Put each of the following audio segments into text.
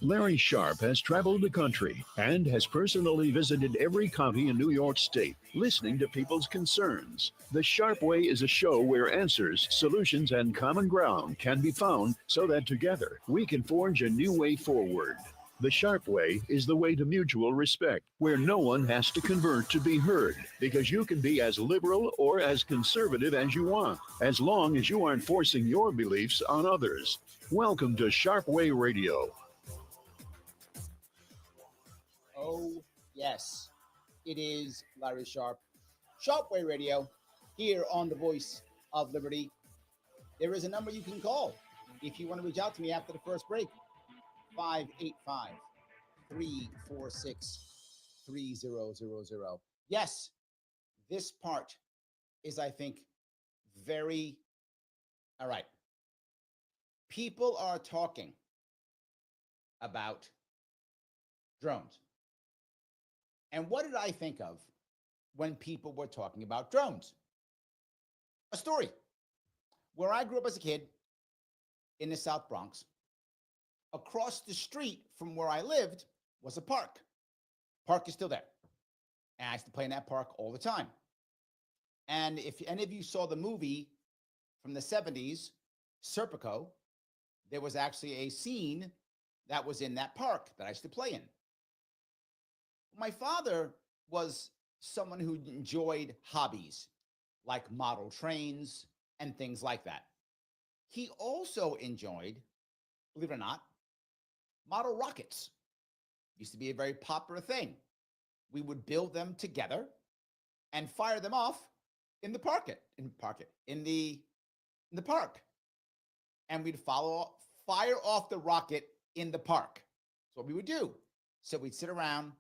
Larry Sharpe has traveled the country and has personally visited every county in New York State, listening to people's concerns. The Sharpe Way is a show where answers, solutions, and common ground can be found so that together we can forge a new way forward. The Sharpe Way is the way to mutual respect, where no one has to convert to be heard, because you can be as liberal or as conservative as you want, as long as you aren't forcing your beliefs on others. Welcome to Sharpe Way Radio. Oh, yes, it is Larry Sharpe. Sharpe Way Radio, here on the Voice of Liberty. There is a number you can call if you want to reach out to me after the first break. 585-346-3000. Yes, this part is, I think, very... All right. People are talking about drones. And what did I think of when people were talking about drones? A story. Where I grew up as a kid in the South Bronx, across the street from where I lived was a park. Park is still there. And I used to play in that park all the time. And if any of you saw the movie from the 70s, Serpico, there was actually a scene that was in that park that I used to play in. My father was someone who enjoyed hobbies like model trains and things like that. He also enjoyed, believe it or not, model rockets. Used to be a very popular thing. We would build them together and fire them off in the park. And we'd fire off the rocket in the park. That's what we would do. So we'd sit around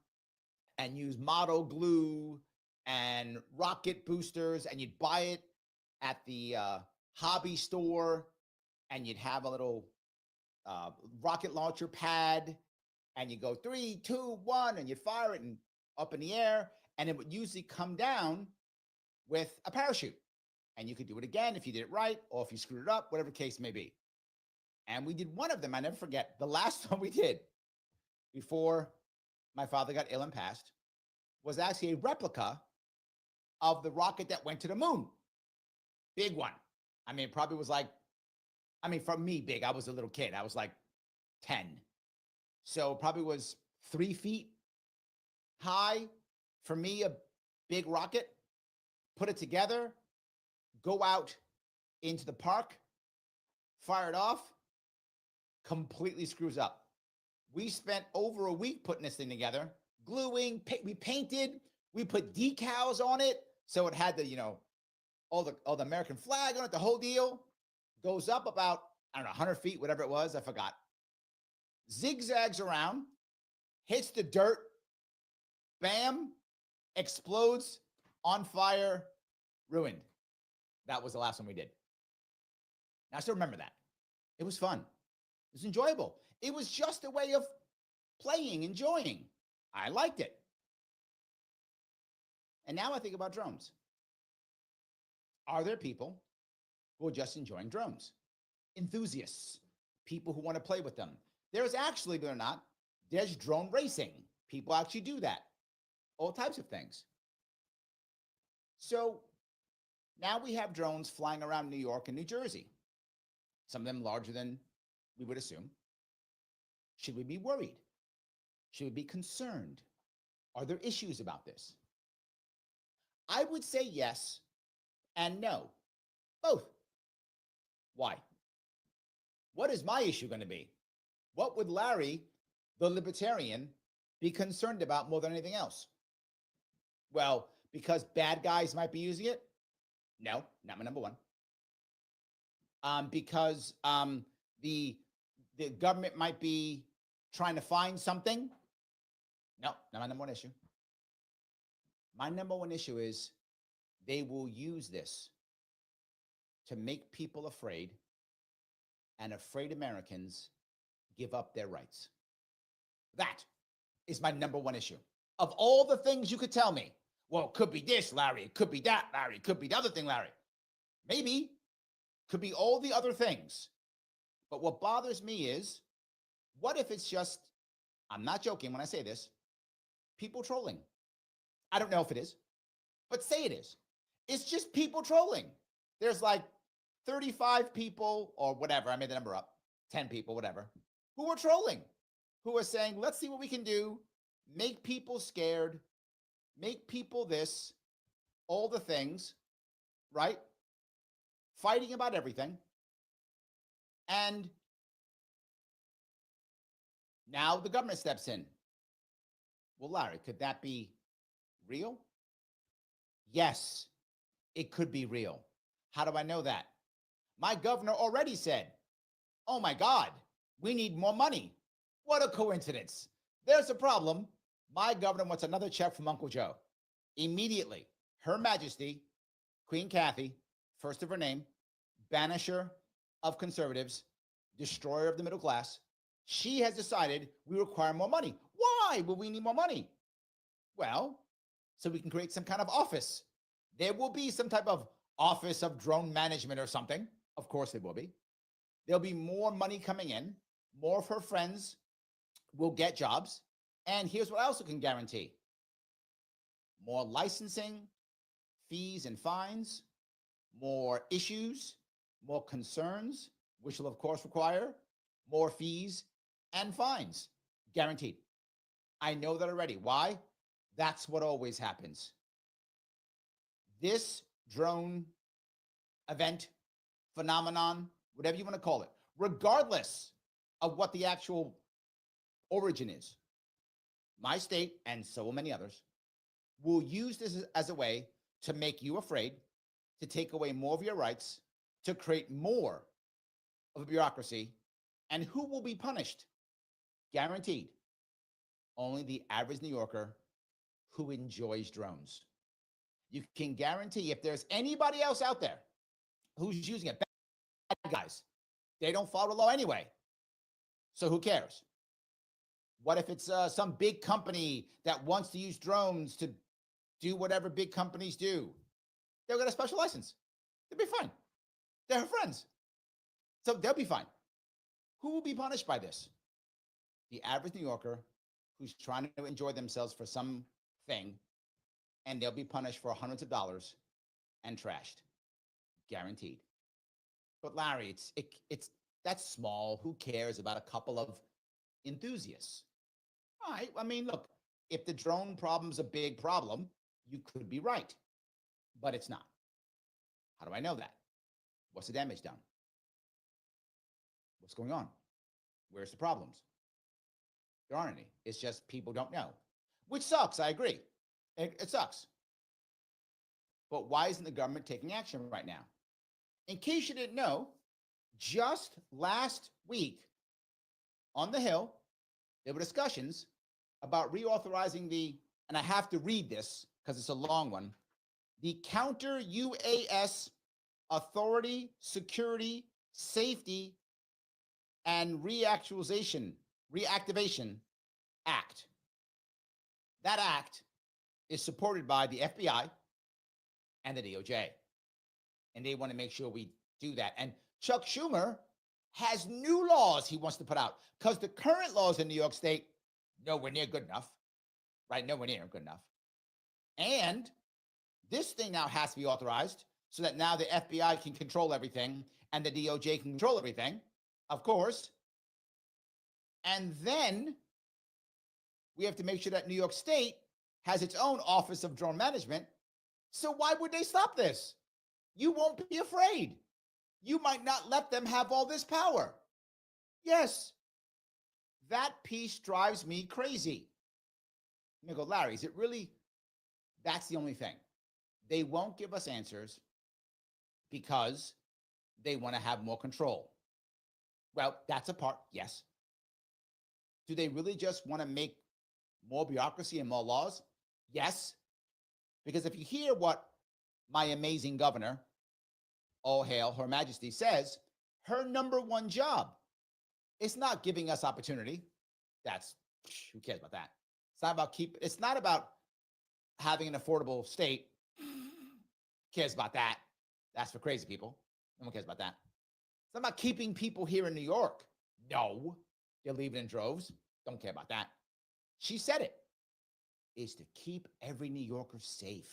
and use model glue and rocket boosters, and you'd buy it at the hobby store, and you'd have a little rocket launcher pad, and you go 3, 2, 1, and you fire it and up in the air, and it would usually come down with a parachute. And you could do it again if you did it right, or if you screwed it up, whatever case may be. And we did one of them, I never forget, the last one we did before my father got ill and passed, was actually a replica of the rocket that went to the moon. Big one. I mean, it probably was like, for me, big. I was a little kid. I was like 10. So it probably was 3 feet high. For me, a big rocket. Put it together, go out into the park, fire it off, completely screws up. We spent over a week putting this thing together, gluing, we painted, we put decals on it. So it had the, all the American flag on it, the whole deal. Goes up about, 100 feet, whatever it was, I forgot. Zigzags around, hits the dirt, bam, explodes, on fire, ruined. That was the last one we did. Now, I still remember that. It was fun. It was enjoyable. It was just a way of playing, enjoying. I liked it. And now I think about drones. Are there people who are just enjoying drones? Enthusiasts, people who want to play with them. There's actually, believe it or not, there's drone racing. People actually do that. All types of things. So now we have drones flying around New York and New Jersey. Some of them larger than we would assume. Should we be worried? Should we be concerned? Are there issues about this? I would say yes and no, both. Why? What is my issue going to be? What would Larry, the libertarian, be concerned about more than anything else? Well, because bad guys might be using it? No, not my number one. Because the government might be trying to find something? No, not my number one issue. My number one issue is they will use this to make people afraid, and afraid Americans give up their rights. That is my number one issue. Of all the things you could tell me, well, it could be this, Larry. It could be that, Larry. It could be the other thing, Larry. Maybe. Could be all the other things. But what bothers me is, what if it's just I'm not joking when I say this, people trolling. I don't know if it is, but say it is. It's just people trolling. There's like 35 people or whatever, I made the number up, 10 people, whatever, who are trolling, who are saying, let's see what we can do, make people scared, make people this, all the things, right? Fighting about everything. And now the government steps in. Well, Larry, could that be real? Yes, it could be real. How do I know that? My governor already said, oh my God, we need more money. What a coincidence. There's a problem. My governor wants another check from Uncle Joe. Immediately, Her Majesty, Queen Kathy, first of her name, banisher of conservatives, destroyer of the middle class, she has decided we require more money. Why will we need more money? Well, so we can create some kind of office. There will be some type of office of drone management or something. Of course there will be. There'll be more money coming in. More of her friends will get jobs. And here's what I also can guarantee. More licensing, fees and fines, more issues, more concerns, which will of course require more fees and fines. Guaranteed. I know that already. Why? That's what always happens. This drone event, phenomenon, whatever you want to call it, regardless of what the actual origin is, my state, and so many others, will use this as a way to make you afraid, to take away more of your rights, to create more of a bureaucracy. And who will be punished? Guaranteed. Only the average New Yorker who enjoys drones. You can guarantee if there's anybody else out there who's using it, bad guys, they don't follow the law anyway. So who cares? What if it's some big company that wants to use drones to do whatever big companies do? They'll get a special license. They'll be fine. They're her friends. So they'll be fine. Who will be punished by this? The average New Yorker who's trying to enjoy themselves for something, and they'll be punished for hundreds of dollars and trashed. Guaranteed. But Larry, it's that's small. Who cares about a couple of enthusiasts? All right. I mean, look, if the drone problem's a big problem, you could be right, but it's not. How do I know that? What's the damage done? What's going on? Where's the problems? There aren't any. It's just people don't know, which sucks. I agree. It sucks. But why isn't the government taking action right now? In case you didn't know, just last week on the Hill, there were discussions about reauthorizing and I have to read this because it's a long one, the Counter UAS Authority, Security, Safety, and Reactivation Act. That act is supported by the FBI and the DOJ. And they want to make sure we do that. And Chuck Schumer has new laws he wants to put out because the current laws in New York State, nowhere near good enough, right? Nowhere near good enough. And this thing now has to be authorized so that now the FBI can control everything and the DOJ can control everything, of course. And then we have to make sure that New York State has its own Office of Drone Management. So why would they stop this? You won't be afraid. You might not let them have all this power. Yes, that piece drives me crazy. I'm gonna go, Larry, is it really? That's the only thing. They won't give us answers because they want to have more control. Well, that's a part, yes. Do they really just want to make more bureaucracy and more laws? Yes. Because if you hear what my amazing governor, all hail Her Majesty, says, her number one job is not giving us opportunity. Who cares about that? It's not about having an affordable state. Cares about that? That's for crazy people. No one cares about that. It's not about keeping people here in New York. No, they're leaving in droves. Don't care about that. She said it, is to keep every New Yorker safe.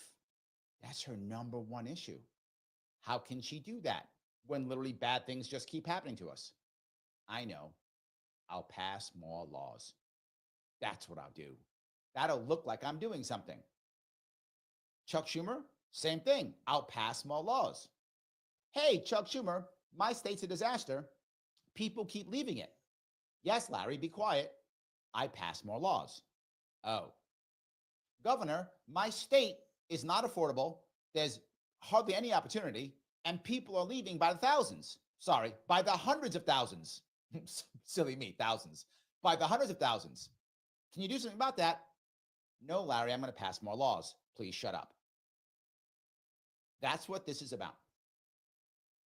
That's her number one issue. How can she do that when literally bad things just keep happening to us? I know. I'll pass more laws. That's what I'll do. That'll look like I'm doing something. Chuck Schumer, same thing. I'll pass more laws. Hey, Chuck Schumer, my state's a disaster. People keep leaving it. Yes, Larry, be quiet. I pass more laws. Oh. Governor, my state is not affordable. There's hardly any opportunity, and people are leaving by the thousands. Sorry, by the hundreds of thousands. Silly me, thousands. By the hundreds of thousands. Can you do something about that? No, Larry, I'm going to pass more laws. Please shut up. That's what this is about.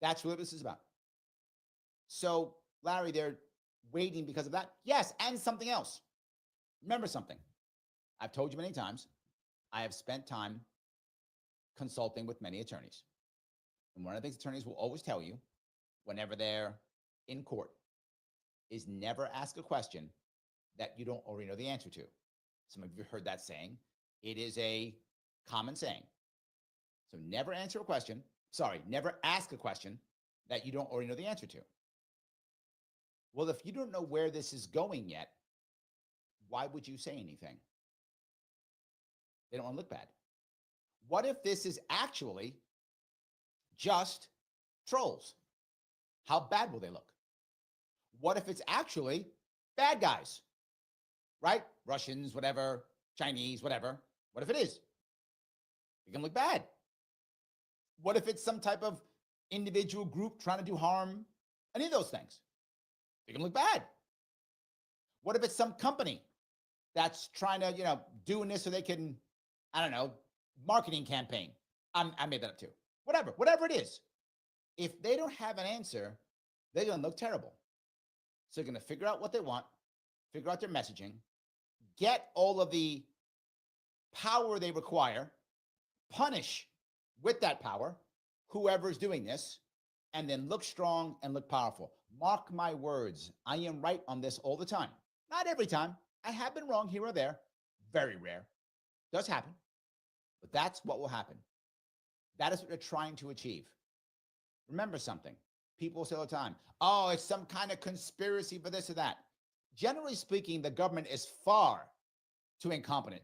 That's what this is about. So, Larry, they're waiting because of that? Yes, and something else. Remember something. I've told you many times, I have spent time consulting with many attorneys. And one of the things attorneys will always tell you whenever they're in court is never ask a question that you don't already know the answer to. Some of you have heard that saying. It is a common saying. So never answer a question. Sorry, never ask a question that you don't already know the answer to. Well, if you don't know where this is going yet, why would you say anything? They don't want to look bad. What if this is actually just trolls? How bad will they look? What if it's actually bad guys, right? Russians, whatever, Chinese, whatever. What if it is? It can look bad. What if it's some type of individual group trying to do harm? Any of those things. It can look bad. What if it's some company that's trying to, doing this so they can, I don't know, marketing campaign. I made that up too. Whatever it is. If they don't have an answer, they're going to look terrible. So they're going to figure out what they want, figure out their messaging, get all of the power they require, punish with that power whoever's doing this, and then look strong and look powerful. Mark my words. I am right on this all the time. Not every time. I have been wrong here or there. Very rare. Does happen. But that's what will happen. That is what they're trying to achieve. Remember something. People say all the time, oh, it's some kind of conspiracy for this or that. Generally speaking, the government is far too incompetent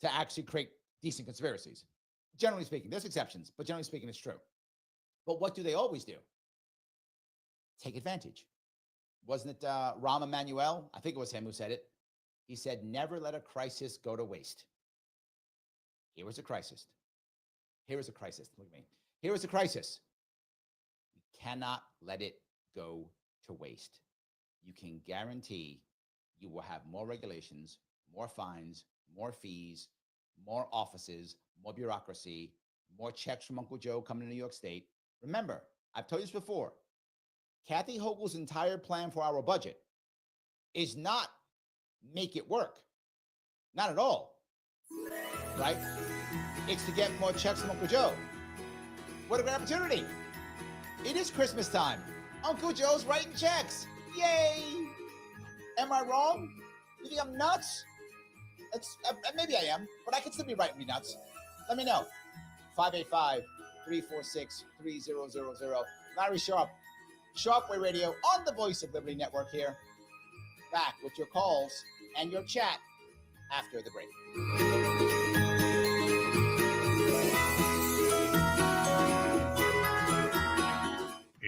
to actually create decent conspiracies. Generally speaking, there's exceptions, but generally speaking, it's true. But what do they always do? Take advantage. Wasn't it Rahm Emanuel? I think it was him who said it. He said, never let a crisis go to waste. Here was a crisis. Here is a crisis. Look at me. Here is a crisis. We cannot let it go to waste. You can guarantee you will have more regulations, more fines, more fees, more offices, more bureaucracy, more checks from Uncle Joe coming to New York State. Remember, I've told you this before. Kathy Hochul's entire plan for our budget is not make it work. Not at all. Right? It's to get more checks from Uncle Joe. What a great opportunity. It is Christmas time. Uncle Joe's writing checks. Yay! Am I wrong? You think I'm nuts? Maybe I am, but I could still be writing me nuts. Let me know. 585-346-3000. Larry Sharpe, Sharpe Way Radio on the Voice of Liberty Network here. Back with your calls and your chat after the break.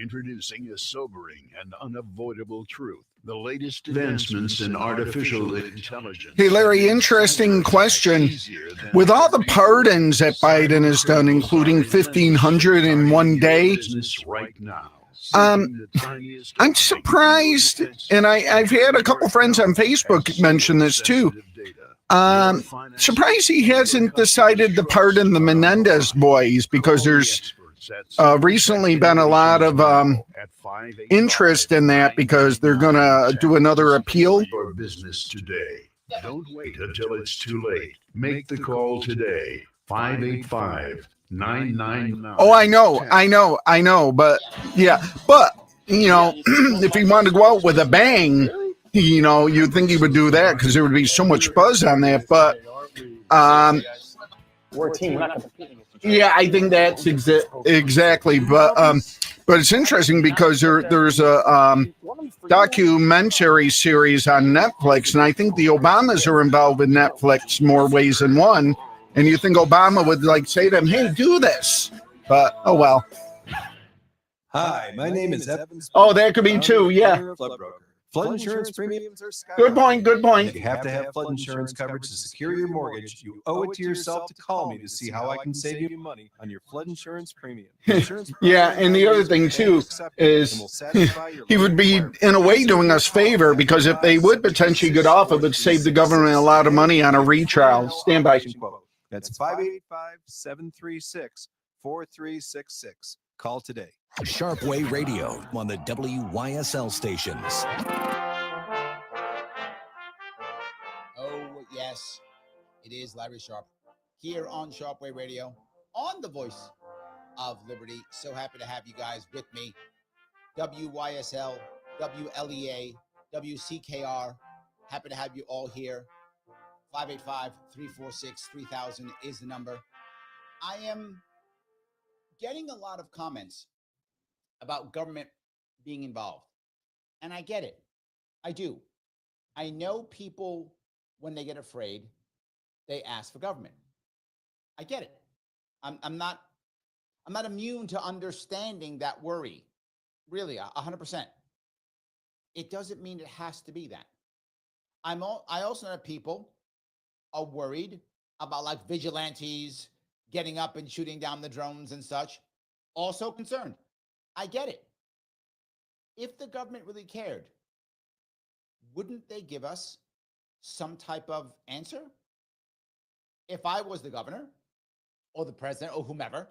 Introducing a sobering and unavoidable truth. The latest advancements in artificial intelligence. Hey, Larry, interesting question. With all the pardons that Biden has done, including 1,500 in one day, Right now. I'm surprised, and I've had a couple friends on Facebook mention this too. Surprised he hasn't decided to pardon the Menendez boys, because there's recently been a lot of interest in that, because they're going to do another appeal. For business today. Don't wait until it's too late. Make the call today. 585-999. Oh, I know. But yeah, but if he wanted to go out with a bang, You'd think he would do that because there would be so much buzz on that. But we're a team. We're not competing. yeah, I think that's exactly. But it's interesting because there's a documentary series on Netflix, and I think the Obamas are involved with Netflix more ways than one. And you think Obama would say to them, "Hey, do this," but oh well. Hi, my name is Evan. Oh, that could be too. Yeah. Flood insurance premiums are skyrocketing. Good point. Good point. You have to have flood insurance coverage to secure your mortgage. You owe it to yourself to call me to see how I can save you money on your flood insurance premium. Yeah, and the other thing too is he would be in a way doing us favor, because if they would potentially get off, it would save the government a lot of money on a retrial. Stand by. That's 585-736-4366. Call today. Sharpe Way Radio on the WYSL stations. Oh, yes, it is Larry Sharpe here on Sharpe Way Radio, on the Voice of Liberty. So happy to have you guys with me. WYSL, WLEA, WCKR. Happy to have you all here. 585-346-3000 is the number. I am getting a lot of comments about government being involved. And I get it. I do. I know people, when they get afraid, they ask for government. I get it. I'm not immune to understanding that worry. Really, 100%. It doesn't mean it has to be that. I also know people are worried about vigilantes getting up and shooting down the drones and such. Also concerned. I get it. If the government really cared, wouldn't they give us some type of answer? If I was the governor or the president or whomever,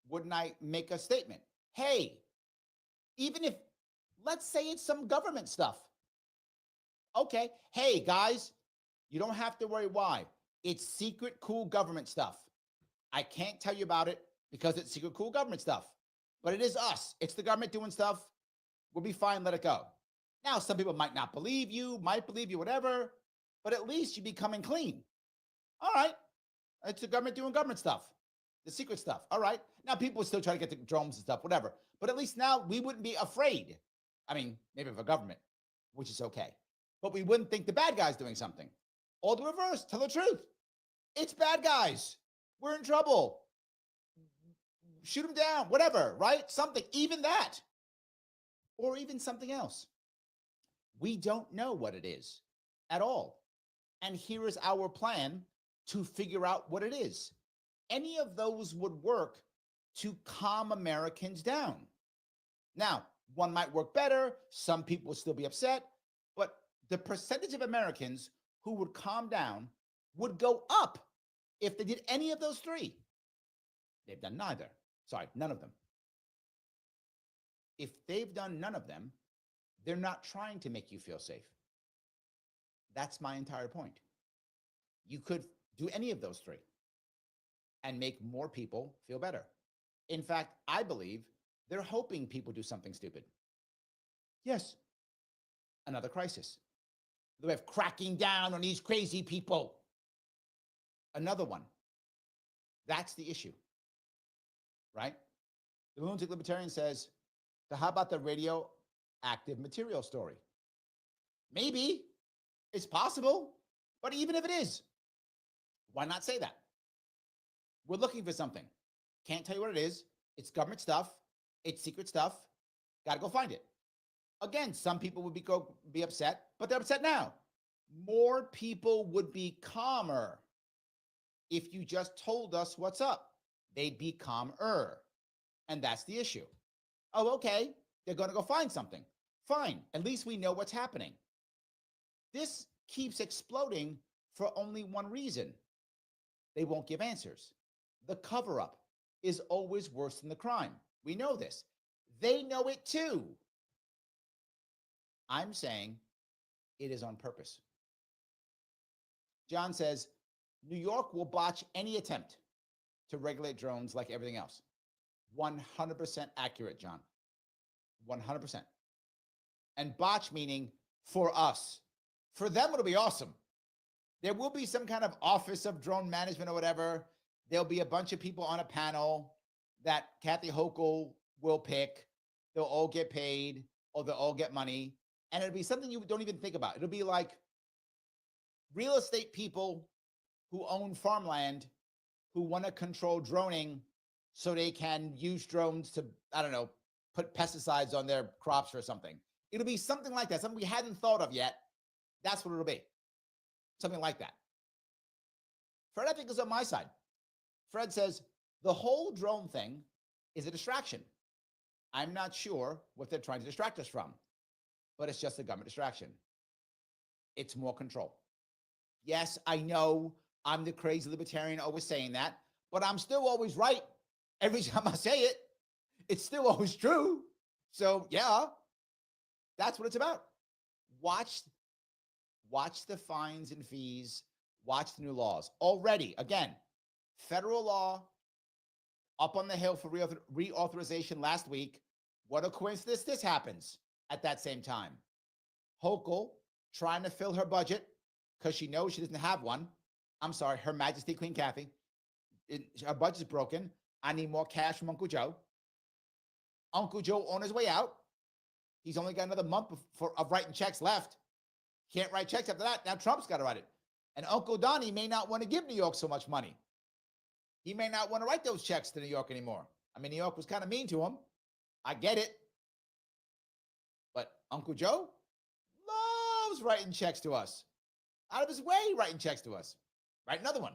wouldn't I make a statement? Hey, even if, let's say it's some government stuff. Okay, hey guys, you don't have to worry why. It's secret, cool government stuff. I can't tell you about it because it's secret, cool government stuff. But it is us. It's the government doing stuff. We'll be fine. Let it go. Now, some people might not believe you, whatever, but at least you'd be coming clean. All right. It's the government doing government stuff, the secret stuff. All right. Now, people would still try to get the drones and stuff, whatever. But at least now we wouldn't be afraid. I mean, maybe of a government, which is okay. But we wouldn't think the bad guy's doing something. Or the reverse. Tell the truth. It's bad guys. We're in trouble. Shoot them down, whatever, right? Something, even that. Or even something else. We don't know what it is at all. And here is our plan to figure out what it is. Any of those would work to calm Americans down. Now, one might work better. Some people would still be upset. But the percentage of Americans who would calm down would go up if they did any of those three. They've done neither. Sorry, none of them. If they've done none of them, they're not trying to make you feel safe. That's my entire point. You could do any of those three and make more people feel better. In fact, I believe they're hoping people do something stupid. Yes, another crisis. They have cracking down on these crazy people. Another one. That's the issue. Right? The lunatic libertarian says, so how about the radioactive material story? Maybe it's possible, but even if it is, why not say that? We're looking for something. Can't tell you what it is. It's government stuff. It's secret stuff. Got to go find it. Again, some people would be upset, but they're upset now. More people would be calmer if you just told us what's up. They'd be calmer. And that's the issue. Oh, okay. They're going to go find something. Fine. At least we know what's happening. This keeps exploding for only one reason. They won't give answers. The cover-up is always worse than the crime. We know this. They know it too. I'm saying it is on purpose. John says, New York will botch any attempt to regulate drones like everything else. 100% accurate, John. 100%. And botch meaning for us. For them, it'll be awesome. There will be some kind of office of drone management or whatever. There'll be a bunch of people on a panel that Kathy Hochul will pick. They'll all get paid or they'll all get money. And it'll be something you don't even think about. It'll be like real estate people who own farmland who want to control droning so they can use drones to, I don't know, put pesticides on their crops or something. It'll be something like that, something we hadn't thought of yet. That's what it'll be. Something like that. Fred, I think, is on my side. Fred says, the whole drone thing is a distraction. I'm not sure what they're trying to distract us from, but it's just a government distraction. It's more control. Yes, I know I'm the crazy libertarian always saying that, but I'm still always right. Every time I say it, it's still always true. So yeah, that's what it's about. Watch the fines and fees. Watch the new laws. Already, again, federal law up on the hill for reauthorization last week. What a coincidence this happens at that same time. Hochul trying to fill her budget because she knows she doesn't have one. I'm sorry, Her Majesty Queen Kathy. Her budget's broken. I need more cash from Uncle Joe. Uncle Joe on his way out. He's only got another month of writing checks left. Can't write checks after that. Now Trump's got to write it. And Uncle Donnie may not want to give New York so much money. He may not want to write those checks to New York anymore. I mean, New York was kind of mean to him. I get it. But Uncle Joe loves writing checks to us. Out of his way writing checks to us. Write another one.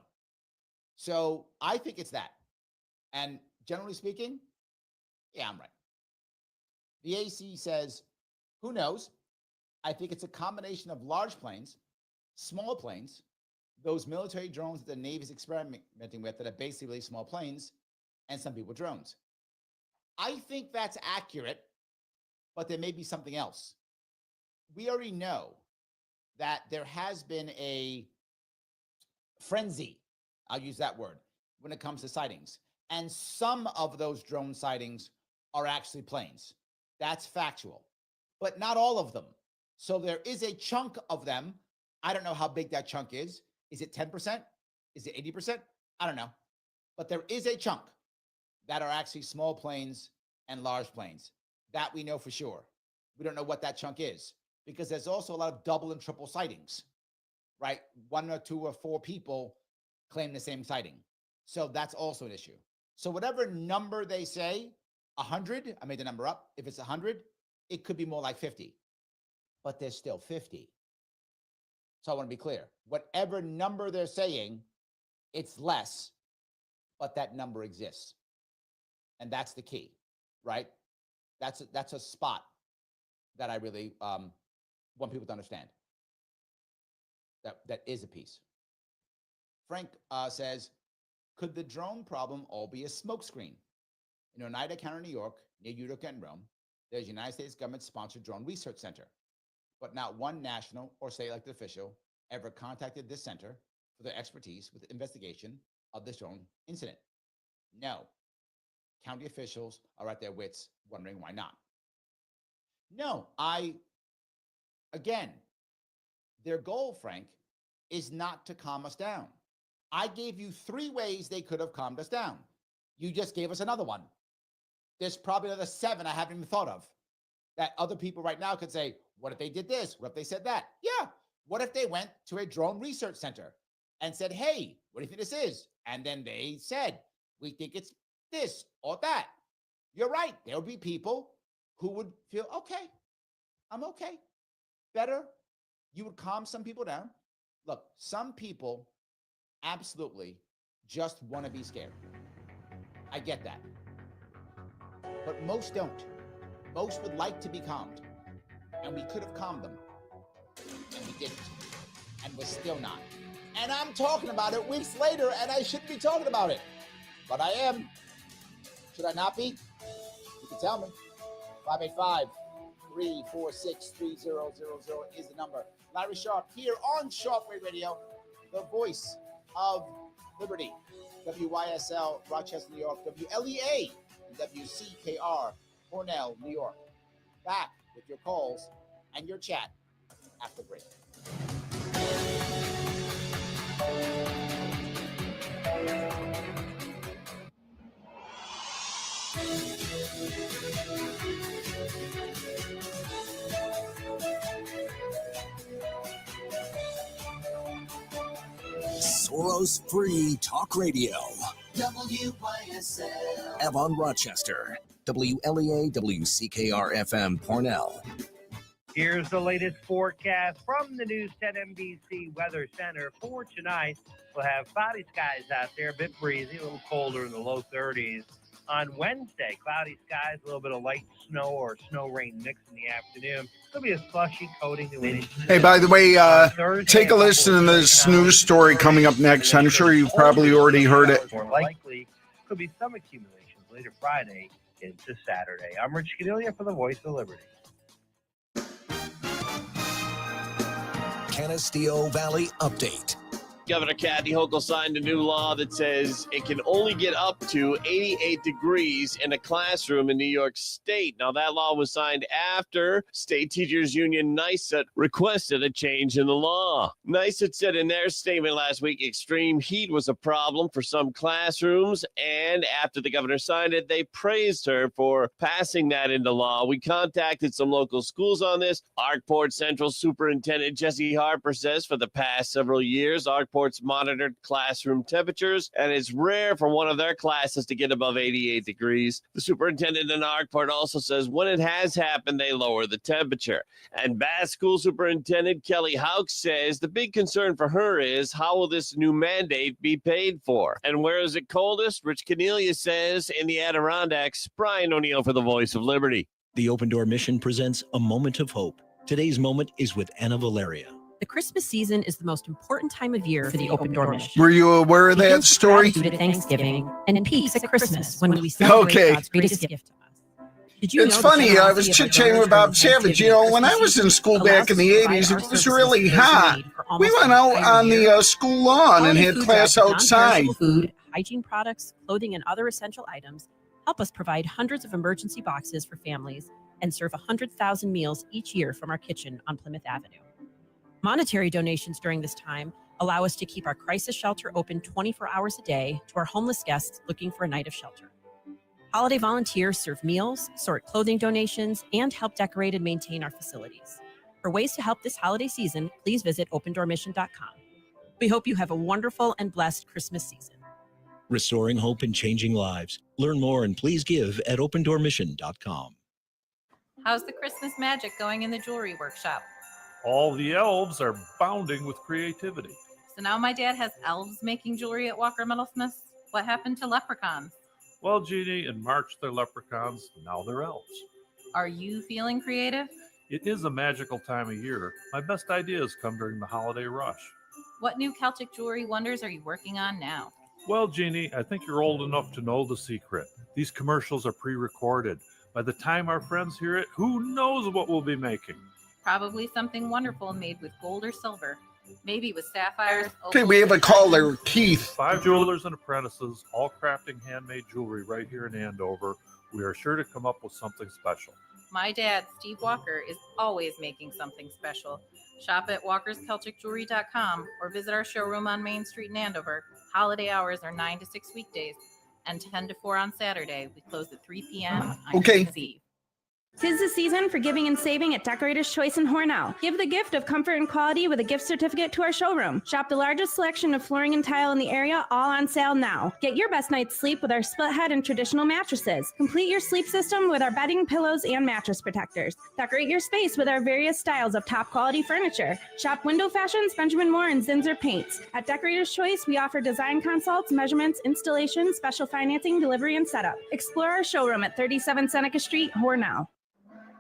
So I think it's that. And generally speaking, yeah, I'm right. The AC says, who knows? I think it's a combination of large planes, small planes, those military drones that the Navy's experimenting with that are basically small planes, and some people drones. I think that's accurate, but there may be something else. We already know that there has been a frenzy, I'll use that word, when it comes to sightings. And some of those drone sightings are actually planes. That's factual, but not all of them. So there is a chunk of them. I don't know how big that chunk is. Is it 10%? Is it 80%? I don't know. But there is a chunk that are actually small planes and large planes. That we know for sure. We don't know what that chunk is because there's also a lot of double and triple sightings, right? 1 or 2 or 4 people claim the same sighting. So that's also an issue. So whatever number they say, 100, I made the number up. If it's 100, it could be more like 50, but there's still 50. So I want to be clear. Whatever number they're saying, it's less, but that number exists. And that's the key, right? That's a spot that I really want people to understand. That is a piece. Frank says, could the drone problem all be a smokescreen? In Oneida County, New York, near Utica and Rome, there's a United States government-sponsored drone research center, but not one national or state elected official ever contacted this center for their expertise with the investigation of this drone incident. No. County officials are at their wits wondering why not. No, again, their goal, Frank, is not to calm us down. I gave you 3 ways they could have calmed us down. You just gave us another one. There's probably another 7 I haven't even thought of that other people right now could say, what if they did this? What if they said that? Yeah. What if they went to a drone research center and said, hey, what do you think this is? And then they said, we think it's this or that. You're right. There would be people who would feel, okay, I'm okay. Better. You would calm some people down. Look, some people absolutely just want to be scared. I get that. But most don't. Most would like to be calmed. And we could have calmed them. And we didn't. And we're still not. And I'm talking about it weeks later, and I shouldn't be talking about it. But I am. Should I not be? You can tell me. 585-346-3000 is the number. Larry Sharpe here on Sharpe Way Radio, the voice of liberty. WYSL, Rochester, New York. WLEA, WCKR, Cornell, New York. Back with your calls and your chat after break. Soros Free Talk Radio. WYSL. Avon, Rochester. WLEA, WCKR FM, Parnell. Here's the latest forecast from the News 10 NBC Weather Center for tonight. We'll have cloudy skies out there, a bit breezy, a little colder in the low 30s. On Wednesday, cloudy skies, a little bit of light snow or snow rain mix in the afternoon. There'll be a slushy coating. Hey, by the way, take a listen to this news story coming up next. I'm sure you've probably already heard it. More likely, could be some accumulations later Friday into Saturday. I'm Rich Cordelia for the Voice of Liberty. Canisteo Valley Update. Governor Kathy Hochul signed a new law that says it can only get up to 88 degrees in a classroom in New York State. Now, that law was signed after State Teachers Union NYSUT requested a change in the law. NYSUT said in their statement last week, extreme heat was a problem for some classrooms, and after the governor signed it, they praised her for passing that into law. We contacted some local schools on this. Arkport Central Superintendent Jesse Harper says for the past several years, Arkport's monitored classroom temperatures, and it's rare for one of their classes to get above 88 degrees. The superintendent in Arkport also says when it has happened, they lower the temperature. And Bath School Superintendent Kelly Houck says the big concern for her is how will this new mandate be paid for? And where is it coldest? Rich Cornelia says in the Adirondacks. Brian O'Neill for the Voice of Liberty. The Open Door Mission presents a moment of hope. Today's moment is with Anna Valeria. The Christmas season is the most important time of year for the Open Door Mission. Were you aware of that story? At Thanksgiving and peaks at Christmas when we celebrate God's greatest gift to us. Did you It's funny, I was chit-chatting with Bob Savage. You know, when I was in school back in the 80s, it was really hot. We went out on the school lawn and had class outside. Food, hygiene products, clothing, and other essential items help us provide hundreds of emergency boxes for families and serve 100,000 meals each year from our kitchen on Plymouth Avenue. Monetary donations during this time allow us to keep our crisis shelter open 24 hours a day to our homeless guests looking for a night of shelter. Holiday volunteers serve meals, sort clothing donations, and help decorate and maintain our facilities. For ways to help this holiday season, please visit opendoormission.com. We hope you have a wonderful and blessed Christmas season. Restoring hope and changing lives. Learn more and please give at opendoormission.com. How's the Christmas magic going in the jewelry workshop? All the elves are bounding with creativity. So now my dad has elves making jewelry at Walker Metalsmiths. What happened to leprechauns? Well, Jeannie, in March they're leprechauns, now they're elves. Are you feeling creative? It is a magical time of year. My best ideas come during the holiday rush. What new Celtic jewelry wonders are you working on now? Well, Jeannie, I think you're old enough to know the secret. These commercials are pre-recorded. By the time our friends hear it, who knows what we'll be making? Probably something wonderful made with gold or silver. Maybe with sapphires. Okay, we have a caller, Keith. 5 jewelers and apprentices, all crafting handmade jewelry right here in Andover. We are sure to come up with something special. My dad, Steve Walker, is always making something special. Shop at walkerscelticjewelry.com or visit our showroom on Main Street in Andover. Holiday hours are 9 to 6 weekdays and 10 to 4 on Saturday. We close at 3 p.m. on Christmas Eve. 'Tis the season for giving and saving at Decorator's Choice in Hornell. Give the gift of comfort and quality with a gift certificate to our showroom. Shop the largest selection of flooring and tile in the area, all on sale now. Get your best night's sleep with our split head and traditional mattresses. Complete your sleep system with our bedding, pillows, and mattress protectors. Decorate your space with our various styles of top quality furniture. Shop Window Fashions, Benjamin Moore, and Zinzer Paints. At Decorator's Choice, we offer design consults, measurements, installation, special financing, delivery, and setup. Explore our showroom at 37 Seneca Street, Hornell.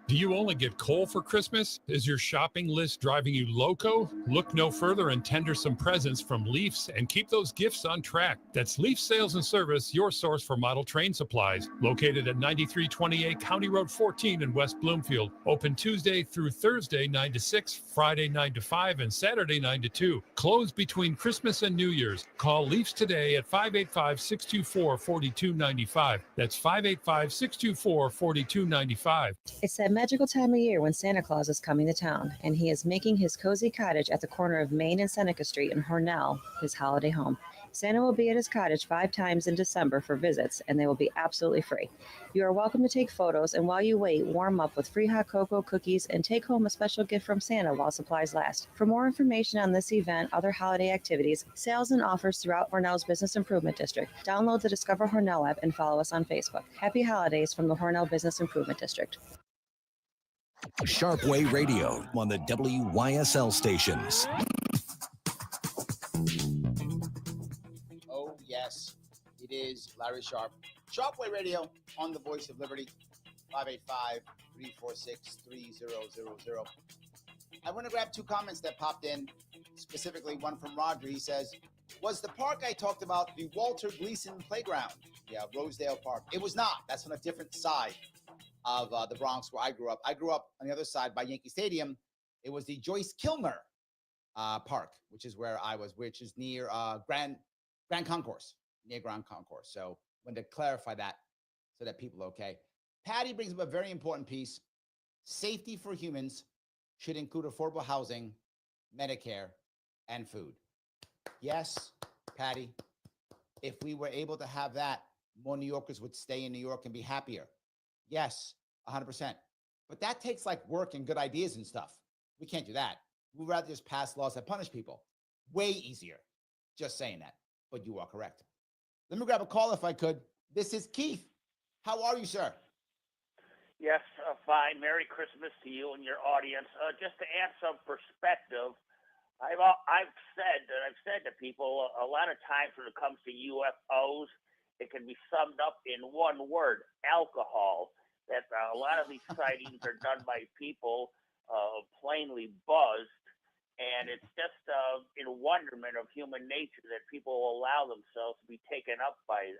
Do you only get coal for Christmas? Is your shopping list driving you loco? Look no further and tender some presents from Leafs and keep those gifts on track. That's Leaf Sales and Service, your source for model train supplies. Located at 9328 County Road 14 in West Bloomfield. Open Tuesday through Thursday 9 to 6, Friday 9 to 5, and Saturday 9 to 2. Closed between Christmas and New Year's. Call Leafs today at 585-624-4295. That's 585-624-4295. It's a magical time of year when Santa Claus is coming to town, and he is making his cozy cottage at the corner of Main and Seneca Street in Hornell his holiday home. Santa will be at his cottage 5 times in December for visits, and they will be absolutely free. You are welcome to take photos, and while you wait, warm up with free hot cocoa, cookies, and take home a special gift from Santa while supplies last. For more information on this event, other holiday activities, sales, and offers throughout Hornell's Business Improvement District, download the Discover Hornell app and follow us on Facebook. Happy holidays from the Hornell Business Improvement District. Sharpe Way Radio on the WYSL stations. Oh, yes, it is Larry Sharpe. Sharpe Way Radio on the Voice of Liberty, 585-346-3000. I want to grab 2 comments that popped in, specifically one from Roger. He says, was the park I talked about the Walter Gleason Playground? Yeah, Rosedale Park. It was not. That's on a different side of the Bronx where I grew up. I grew up on the other side by Yankee Stadium. It was the Joyce Kilmer Park, which is where I was, which is near Grand Concourse, near Grand Concourse. So I wanted to clarify that so that people are okay. Patty brings up a very important piece. Safety for humans should include affordable housing, Medicare, and food. Yes, Patty, if we were able to have that, more New Yorkers would stay in New York and be happier. Yes, 100%. But that takes like work and good ideas and stuff. We can't do that. We'd rather just pass laws that punish people. Way easier. Just saying that. But you are correct. Let me grab a call if I could. This is Keith. How are you, sir? Yes, fine. Merry Christmas to you and your audience. Just to add some perspective, I've said to people a lot of times when it comes to UFOs, it can be summed up in one word: alcohol. That a lot of these sightings are done by people plainly buzzed, and it's just in wonderment of human nature that people will allow themselves to be taken up by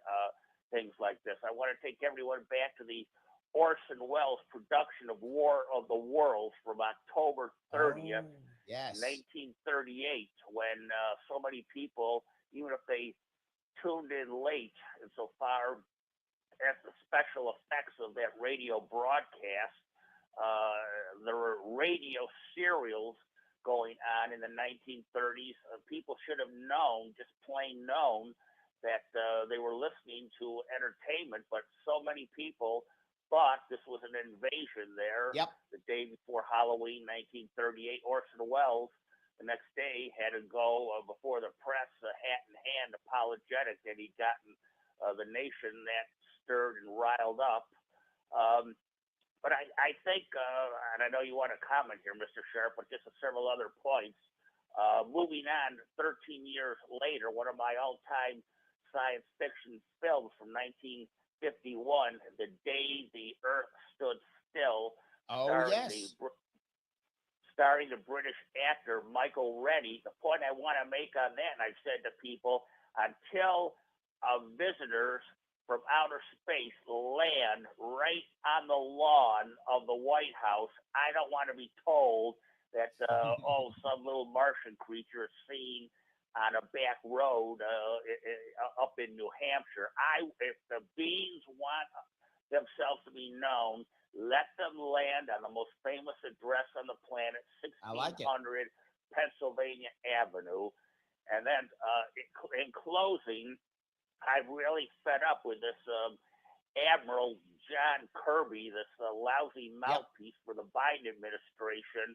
things like this. I want to take everyone back to the Orson Welles production of War of the Worlds from October 30th, 1938, when so many people, even if they tuned in late, insofar as the special effects of that radio broadcast, there were radio serials going on in the 1930s. People should have known, just plain known, that they were listening to entertainment, but so many people thought this was an invasion there. The day before Halloween, 1938, Orson Welles, the next day, had to go before the press, hat in hand, apologetic that he'd gotten the nation that stirred and riled up. But I think, and I know you want to comment here, Mr. Sharpe, but just several other points. Moving on, 13 years later, one of my all-time science fiction films from 1951, The Day the Earth Stood Still. Starring the British actor Michael Rennie. The point I want to make on that, and I've said to people, until visitors from outer space land right on the lawn of the White House, I don't want to be told that, some little Martian creature is seen on a back road up in New Hampshire. If the beings want themselves to be known, let them land on the most famous address on the planet, 1600 Pennsylvania Avenue. And then in closing, I'm really fed up with this Admiral John Kirby, this lousy mouthpiece for the Biden administration.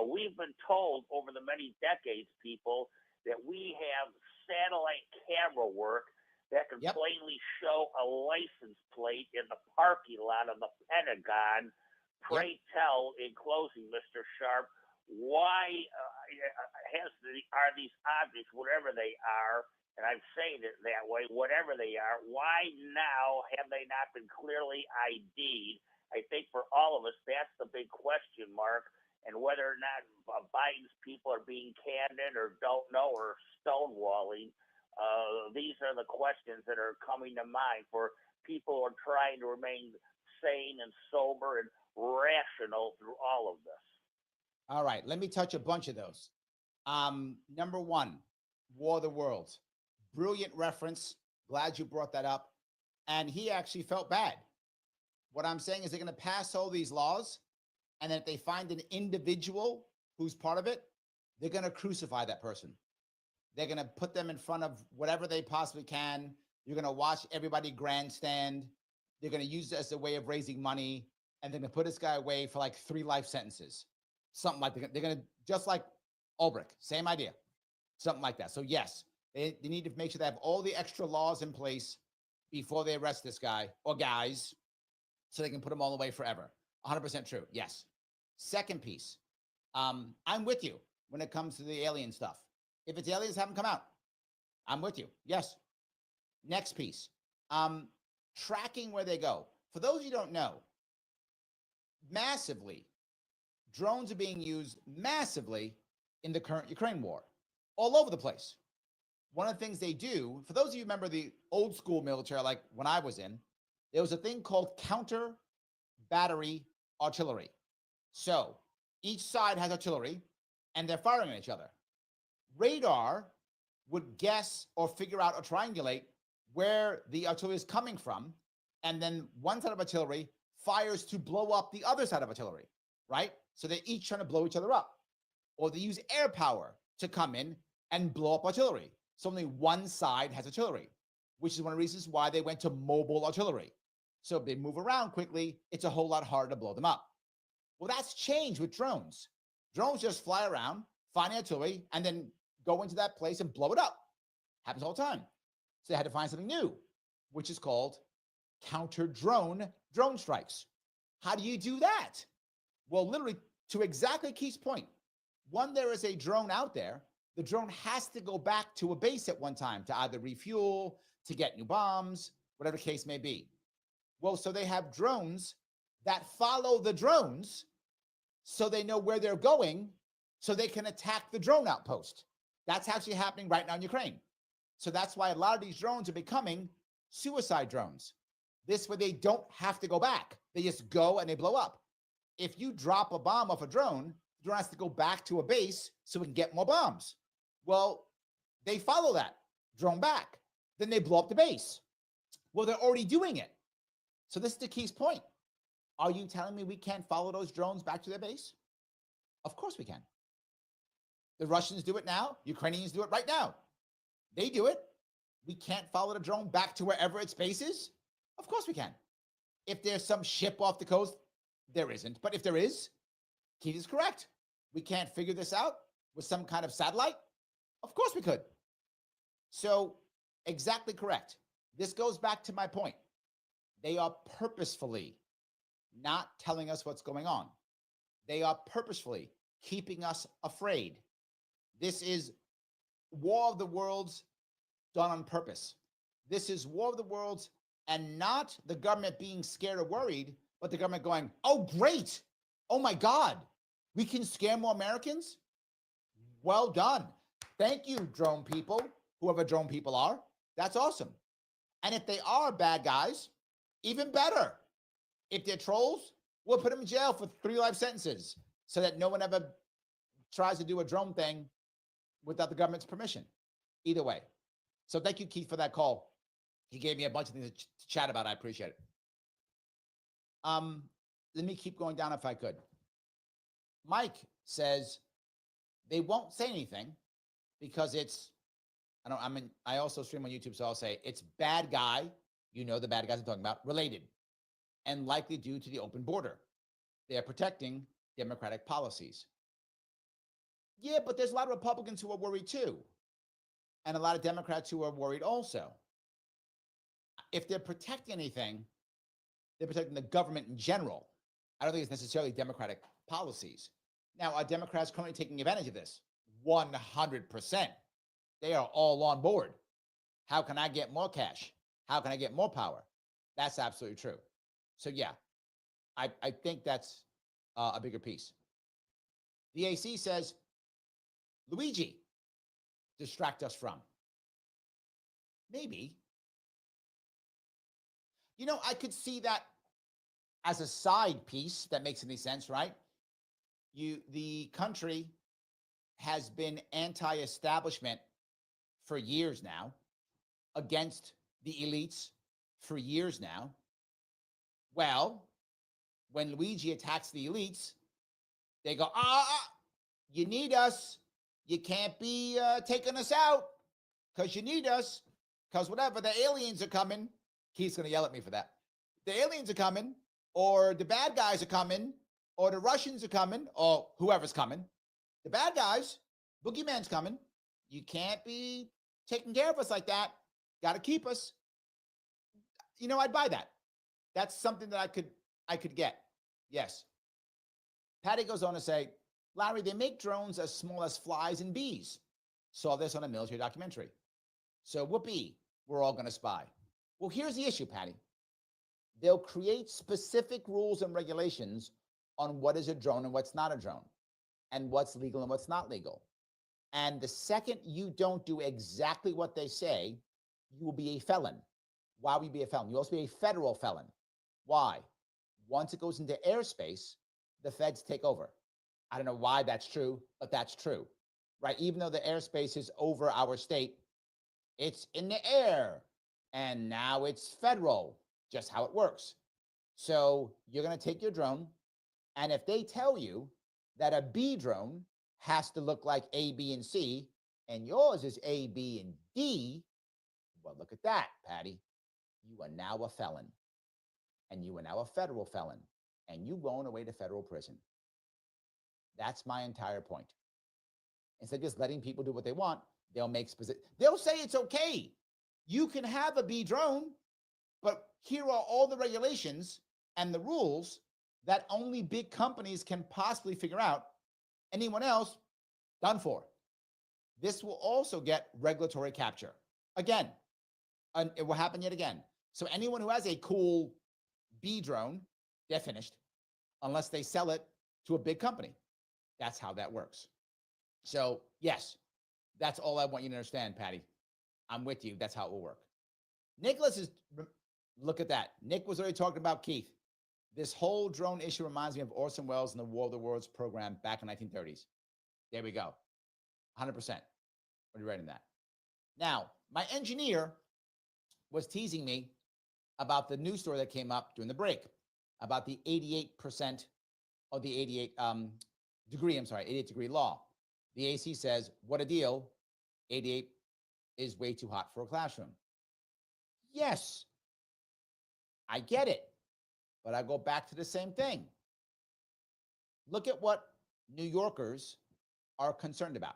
We've been told over the many decades, people, that we have satellite camera work that can plainly show a license plate in the parking lot of the Pentagon. Pray tell, in closing, Mr. Sharpe, why are these objects, whatever they are, and I'm saying it that way, whatever they are, why now have they not been clearly ID'd? I think for all of us, that's the big question mark. And whether or not Biden's people are being candid or don't know or stonewalling, these are the questions that are coming to mind for people who are trying to remain sane and sober and rational through all of this. All right, let me touch a bunch of those. Number one, War of the Worlds. Brilliant reference. Glad you brought that up. And he actually felt bad. What I'm saying is they're going to pass all these laws And then if they find an individual who's part of it, they're going to crucify that person. They're going to put them in front of whatever they possibly can. You're going to watch everybody grandstand. They're going to use it as a way of raising money. And they're going to put this guy away for like 3 life sentences. Something like that. They're going to, just like Ulbricht, same idea. Something like that. So yes, they need to make sure they have all the extra laws in place before they arrest this guy or guys so they can put them all away forever. 100% true. Yes. Second piece. I'm with you when it comes to the alien stuff. If it's aliens, have them come out. I'm with you. Yes. Next piece. Tracking where they go. For those of you who don't know, massively, drones are being used massively in the current Ukraine war, all over the place. One of the things they do, for those of you who remember the old school military, like when I was in, there was a thing called counter battery artillery. So each side has artillery and they're firing at each other. Radar would guess or figure out or triangulate where the artillery is coming from. And then one side of artillery fires to blow up the other side of artillery, right? So they're each trying to blow each other up. Or they use air power to come in and blow up artillery. So only one side has artillery, which is one of the reasons why they went to mobile artillery. So if they move around quickly, it's a whole lot harder to blow them up. Well, that's changed with drones. Drones just fly around, find artillery, and then go into that place and blow it up. Happens all the time. So they had to find something new, which is called counter-drone strikes. How do you do that? Well, literally, to exactly Keith's point, when there is a drone out there, the drone has to go back to a base at one time to either refuel, to get new bombs, whatever the case may be. Well, so they have drones that follow the drones so they know where they're going so they can attack the drone outpost. That's actually happening right now in Ukraine. So that's why a lot of these drones are becoming suicide drones. This way they don't have to go back. They just go and they blow up. If you drop a bomb off a drone, the drone has to go back to a base so we can get more bombs. Well, they follow that drone back. Then they blow up the base. Well, they're already doing it. So this is the Keith's point. Are you telling me we can't follow those drones back to their base? Of course we can. The Russians do it now. Ukrainians do it right now. They do it. We can't follow the drone back to wherever its base is? Of course we can. If there's some ship off the coast, there isn't. But if there is, Keith is correct. We can't figure this out with some kind of satellite? Of course we could. So, exactly correct. This goes back to my point. They are purposefully not telling us what's going on. They are purposefully keeping us afraid. This is War of the Worlds done on purpose. This is War of the Worlds, and not the government being scared or worried, but the government going, oh, great. Oh, my God. We can scare more Americans? Well done. Thank you, drone people, whoever drone people are. That's awesome. And if they are bad guys, even better. If they're trolls, we'll put them in jail for 3 life sentences so that no one ever tries to do a drone thing without the government's permission. Either way. So thank you, Keith, for that call. He gave me a bunch of things to chat about. I appreciate it. Let me keep going down if I could. Mike says they won't say anything because it's, I also stream on YouTube, so I'll say it's bad guy, you know the bad guys I'm talking about, related, and likely due to the open border. They are protecting Democratic policies. Yeah, but there's a lot of Republicans who are worried too, and a lot of Democrats who are worried also. If they're protecting anything, they're protecting the government in general. I don't think it's necessarily Democratic policies. Now, are Democrats currently taking advantage of this? 100%. They are all on board. How can I get more cash? How can I get more power? That's absolutely true. So yeah, I think that's a bigger piece. The AC says, Luigi, distract us from. Maybe. You know, I could see that as a side piece that makes any sense, right? The country has been anti-establishment for years now, against the elites for years now. Well, when Luigi attacks the elites, They go, you need us. You can't be taking us out because you need us. Because whatever, the aliens are coming. Keith's going to yell at me for that. The aliens are coming, or the bad guys are coming, or the Russians are coming, or whoever's coming. The bad guys, boogeyman's coming. You can't be taking care of us like that. Got to keep us. You know, I'd buy that. That's something that I could get. Yes. Patty goes on to say, Larry, they make drones as small as flies and bees. Saw this on a military documentary. So whoopee, we're all going to spy. Well, here's the issue, Patty. They'll create specific rules and regulations on what is a drone and what's not a drone, and what's legal and what's not legal. And the second you don't do exactly what they say, you will be a felon. Why will you be a felon? You'll also be a federal felon. Why? Once it goes into airspace, the feds take over. I don't know why that's true, but that's true, right? Even though the airspace is over our state, it's in the air, and now it's federal, just how it works. So you're going to take your drone, and if they tell you that a B drone has to look like A, B, and C, and yours is A, B, and D, well, look at that, Patty. You are now a felon, and you are now a federal felon, and you going away to federal prison. That's my entire point. Instead of just letting people do what they want, they'll say it's okay. You can have a B drone, but here are all the regulations and the rules that only big companies can possibly figure out. Anyone else, done for. This will also get regulatory capture. Again, and it will happen yet again. So anyone who has a cool B drone, they're finished, unless they sell it to a big company. That's how that works. So yes, that's all I want you to understand, Patty. I'm with you. That's how it will work. Nicholas is, look at that. Nick was already talking about Keith. This whole drone issue reminds me of Orson Welles and the War of the Worlds program back in the 1930s. There we go. 100%. What are you writing that? Now, my engineer was teasing me about the news story that came up during the break about the 88% of the 88 degree law. The AC says, what a deal. 88 is way too hot for a classroom. Yes, I get it. But I go back to the same thing. Look at what New Yorkers are concerned about.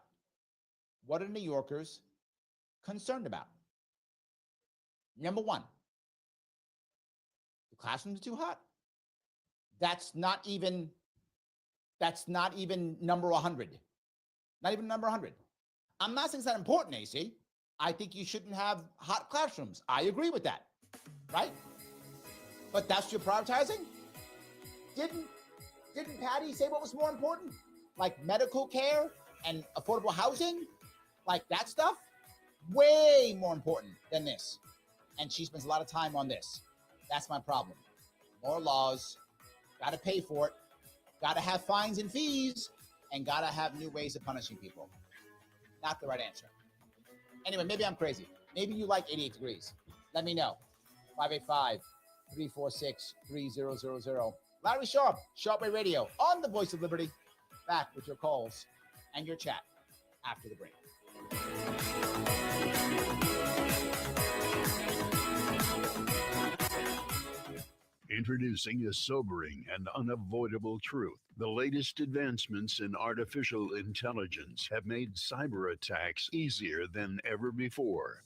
What are New Yorkers concerned about? Number one, the classrooms are too hot. That's not even number 100. Not even number 100. I'm not saying it's not important, AC. I think you shouldn't have hot classrooms. I agree with that, right? But that's your prioritizing? Didn't Patty say what was more important? Like medical care and affordable housing? Like that stuff? Way more important than this. And she spends a lot of time on this. That's my problem. More laws, got to pay for it, got to have fines and fees, and got to have new ways of punishing people. Not the right answer. Anyway, maybe I'm crazy. Maybe you like 88 degrees. Let me know. 585-346-3000. Larry Sharpe, Sharpe Way Radio, on the Voice of Liberty. Back with your calls and your chat after the break. Introducing a sobering and unavoidable truth. The latest advancements in artificial intelligence have made cyber attacks easier than ever before.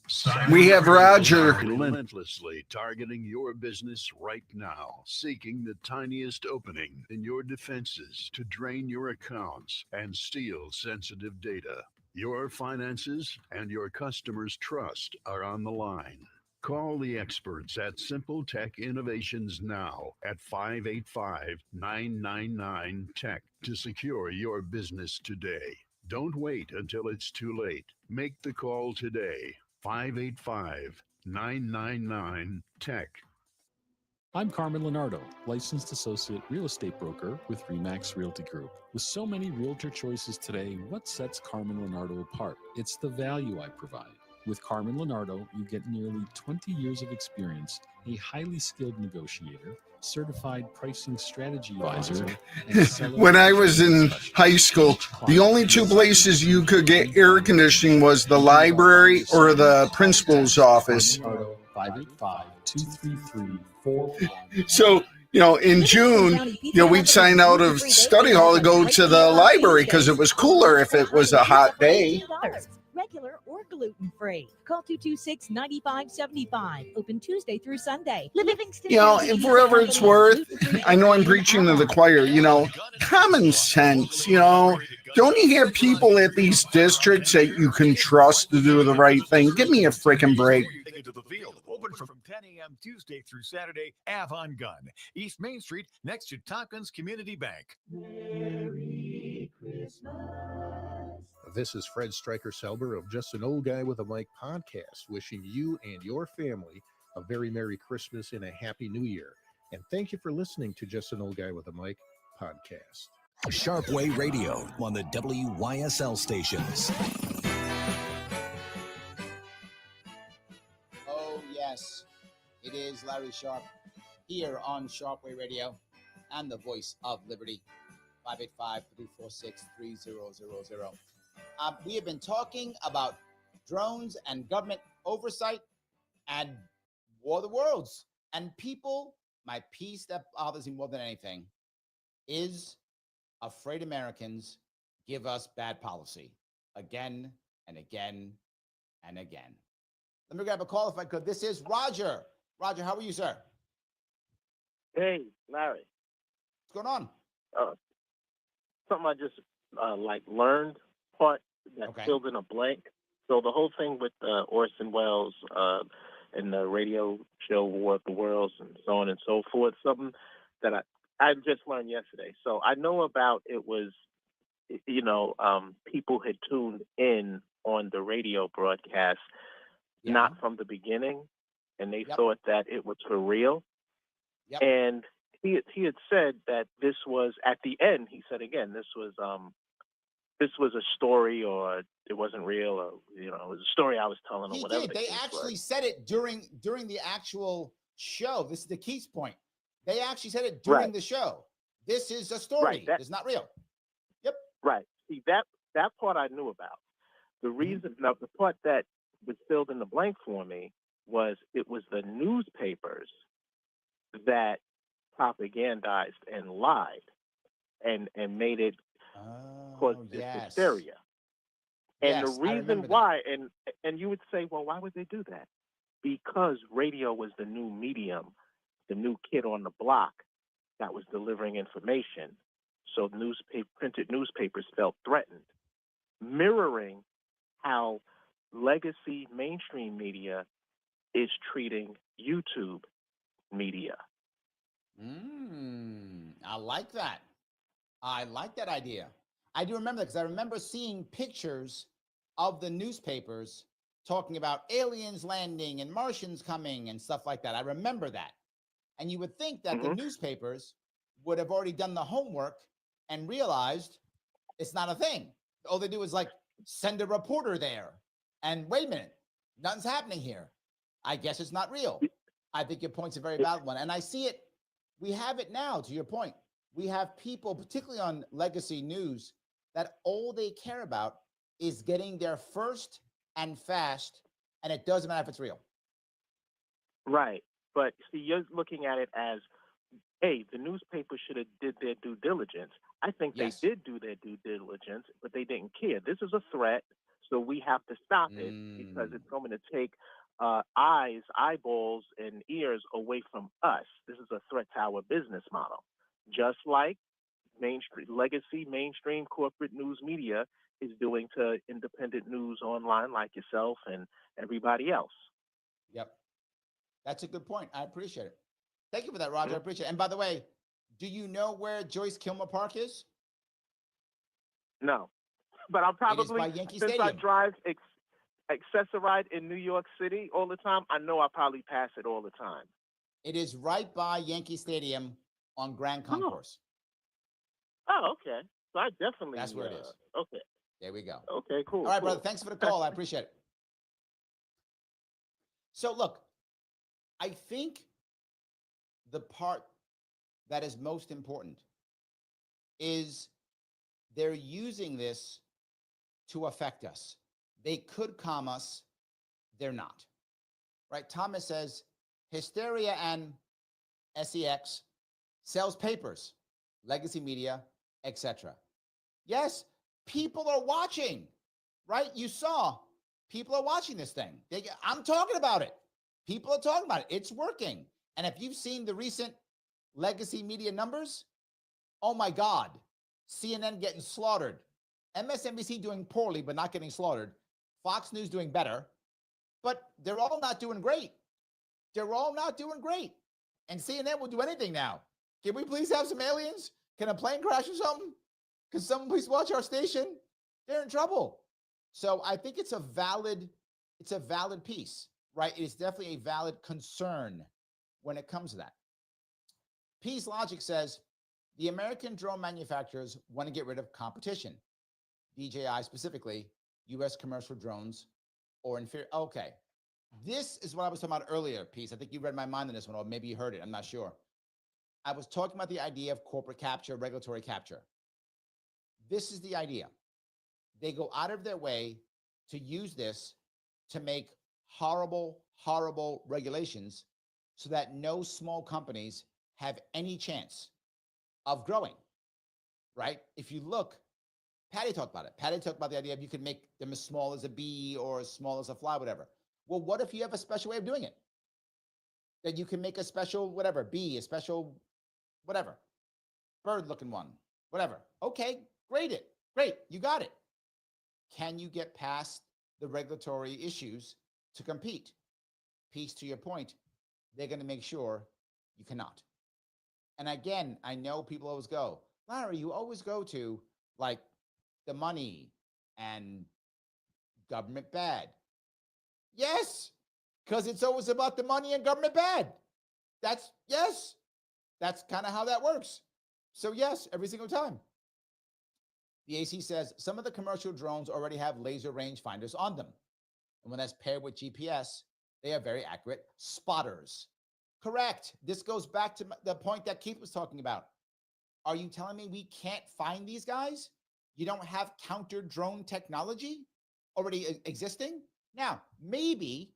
We have Roger. Relentlessly targeting your business right now, seeking the tiniest opening in your defenses to drain your accounts and steal sensitive data. Your finances and your customers' trust are on the line. Call the experts at Simple Tech Innovations now at 585-999-TECH to secure your business today. Don't wait until it's too late. Make the call today. 585-999-TECH. I'm Carmen Leonardo, licensed associate real estate broker with RE/MAX Realty Group. With so many realtor choices today, what sets Carmen Leonardo apart? It's the value I provide. With Carmen Leonardo, you get nearly 20 years of experience, a highly skilled negotiator, certified pricing strategy advisor, and seller When I was in specialist. high school, the only two places you could get air conditioning was the library or the principal's office. 585-233-41. So, in June, we'd sign out of study hall to go to the library because it was cooler if it was a hot day. Regular or gluten-free. Call 226-9575. Open Tuesday through Sunday. Livingston. And for whatever it's worth, I know I'm preaching to the choir, common sense, Don't you have people at these districts that you can trust to do the right thing? Give me a freaking break. Into the field. Open from 10 a.m. Tuesday through Saturday. Avon Gun, East Main Street, next to Tompkins Community Bank. Merry Christmas. This is Fred Stryker-Selber of Just an Old Guy with a Mic podcast, wishing you and your family a very Merry Christmas and a Happy New Year. And thank you for listening to Just an Old Guy with a Mic podcast. Sharpe Way Radio on the WYSL stations. Oh, yes. It is Larry Sharpe here on Sharpe Way Radio and the voice of liberty. 585-346-3000. We have been talking about drones and government oversight and War of the Worlds. And people, my piece that bothers me more than anything is afraid Americans give us bad policy again and again and again. Let me grab a call if I could. This is Roger. Roger, how are you, sir? Hey, Larry. What's going on? Something I just learned, part that filled in a blank. So the whole thing with Orson Welles and the radio show War of the Worlds and so on and so forth, something that I just learned yesterday. So I know about it was, people had tuned in on the radio broadcast, not from the beginning, and they thought that it was for real. And he had said that this was, at the end, he said again, this was a story, or it wasn't real, or it was a story I was telling, or whatever. They actually said it during the actual show. This is the Keith's point. They actually said it during the show. This is a story. It's not real. Yep. Right. See, that part I knew about. The reason, now the part that was filled in the blank for me was it was the newspapers that propagandized and lied and made it cause this hysteria. And the reason why, and you would say, well, why would they do that? Because radio was the new medium, the new kid on the block that was delivering information. So printed newspapers felt threatened, mirroring how legacy mainstream media is treating YouTube media. I like that. I like that idea. I do remember that because I remember seeing pictures of the newspapers talking about aliens landing and Martians coming and stuff like that. I remember that. And you would think that the newspapers would have already done the homework and realized it's not a thing. All they do is send a reporter there. And wait a minute, nothing's happening here. I guess it's not real. I think your point's a very valid one. And I see it. We have it now, to your point. We have people, particularly on legacy news, that all they care about is getting there first and fast, and it doesn't matter if it's real. Right. But see, you're looking at it as, hey, the newspaper should have did their due diligence. I think they did do their due diligence, but they didn't care. This is a threat, so we have to stop it because it's going to take eyeballs, and ears away from us. This is a threat to our business model. Just like legacy mainstream corporate news media is doing to independent news online like yourself and everybody else. Yep. That's a good point. I appreciate it. Thank you for that, Roger. I appreciate it. And by the way, do you know where Joyce Kilmer Park is? No. But I'll probably, by Yankee since Stadium. I drive Accessoride in New York City all the time, I know I probably pass it all the time. It is right by Yankee Stadium on Grand Concourse. Oh, okay. So I definitely... That's where it is. Okay. There we go. Okay, cool. All right, brother. Thanks for the call. I appreciate it. So look, I think the part that is most important is they're using this to affect us. They could calm us. They're not. Right? Thomas says, hysteria and sex sells papers, legacy media, etc. Yes, people are watching, right? You saw people are watching this thing. I'm talking about it. People are talking about it. It's working. And if you've seen the recent legacy media numbers, oh my God, CNN getting slaughtered, MSNBC doing poorly but not getting slaughtered, Fox News doing better, but they're all not doing great. They're all not doing great. And CNN will do anything now. Can we please have some aliens? Can a plane crash or something? Can someone please watch our station? They're in trouble. So I think it's a valid piece, right? It is definitely a valid concern when it comes to that. Peace Logic says, the American drone manufacturers want to get rid of competition. DJI specifically, U.S. commercial drones or inferior. Okay. This is what I was talking about earlier, Peace. I think you read my mind on this one, or maybe you heard it. I'm not sure. I was talking about the idea of corporate capture, regulatory capture. This is the idea. They go out of their way to use this to make horrible, horrible regulations so that no small companies have any chance of growing, right? If you look, Patty talked about it. Patty talked about the idea of you could make them as small as a bee or as small as a fly, whatever. Well, what if you have a special way of doing it? That you can make a special whatever, bee, a special whatever, bird-looking one, whatever. Okay, great, you got it. Can you get past the regulatory issues to compete? Peace, to your point, they're going to make sure you cannot. And again, I know people always go, Larry, you always go to like the money and government bad. Yes, because it's always about the money and government bad. That's kind of how that works. So yes, every single time. The AC says some of the commercial drones already have laser rangefinders on them. And when that's paired with GPS, they are very accurate spotters. Correct. This goes back to the point that Keith was talking about. Are you telling me we can't find these guys? You don't have counter drone technology already existing? Now, maybe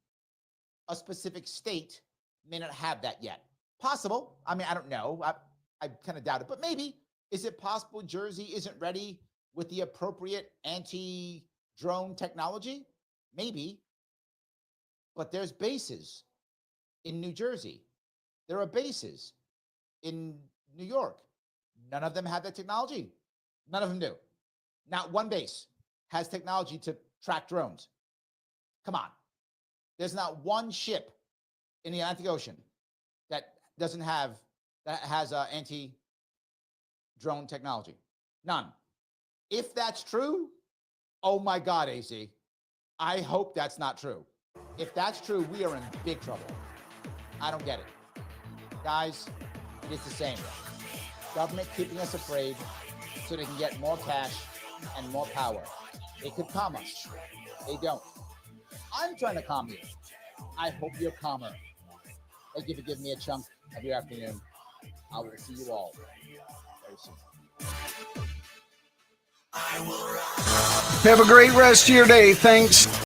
a specific state may not have that yet. Possible. I mean, I don't know. I kind of doubt it, but maybe. Is it possible Jersey isn't ready with the appropriate anti-drone technology? Maybe. But there's bases in New Jersey. There are bases in New York. None of them have that technology. None of them do. Not one base has technology to track drones. Come on. There's not one ship in the Atlantic Ocean that has anti-drone technology. None. If that's true, oh my God, AC, I hope that's not true. If that's true, we are in big trouble. I don't get it. Guys, it is the same. Government keeping us afraid so they can get more cash and more power. They could calm us. They don't. I'm trying to calm you. I hope you're calmer. Thank you for giving me a chunk of your afternoon. I will see you all very soon. Have a great rest of your day. Thanks.